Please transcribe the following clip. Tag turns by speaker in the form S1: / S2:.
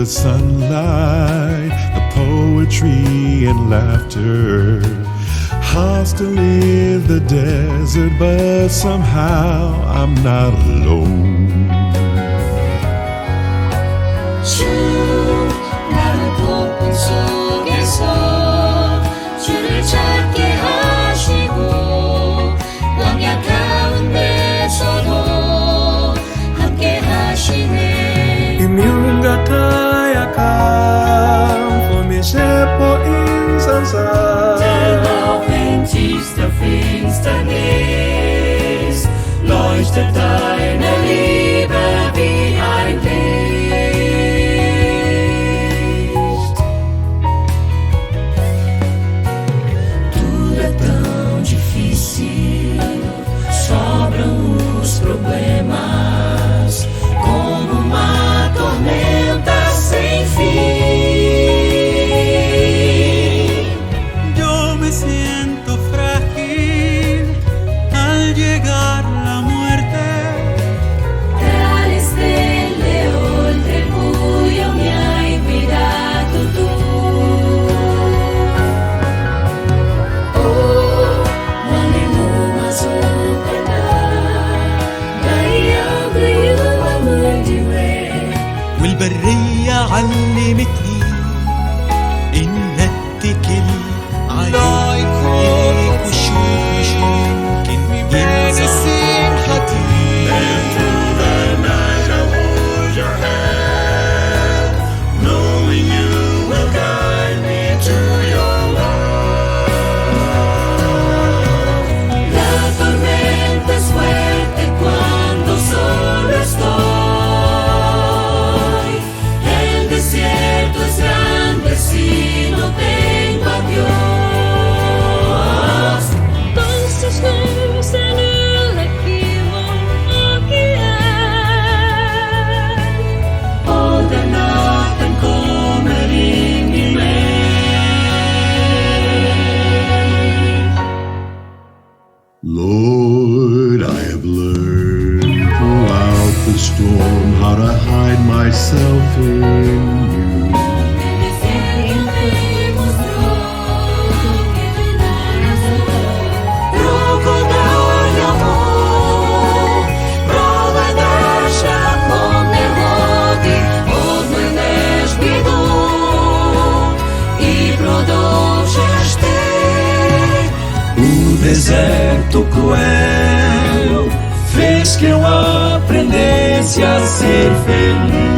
S1: the sunlight, the poetry and laughter. Hostile in the desert, but somehow I'm not alone.
S2: 주 나를 폭풍 속에서 주를 찾게 하시고 광야 가운데서도 함께 하시네.
S3: Inyong kakayakan Pumisip po insansa
S2: Der Rauch tiefster Finsternis leuchtet deine Liebe wie ein Licht. Tudo é tão difícil, sobram os problemas como uma tormenta sem fin.
S3: Yo me siento frágil al llegar la muerte.
S2: Tra le stelle oltre il buio mi hai guidato tu. Oh, 너는 마주보다 나의 그리움을 뒤에.
S3: والبرية علمتني إن اتكل عليك وشي يمكن ينسى حتي.
S1: The night I hold your hand, knowing you will guide me to your love.
S2: La tormenta es fuerte cuando solo estoy. El desierto es grande si no tengo a Dios. Entonces no se All the natten kommer in i mig.
S1: Lord, I have learned throughout the storm how to hide myself in you.
S3: O deserto cruel fez que eu aprendesse a ser feliz.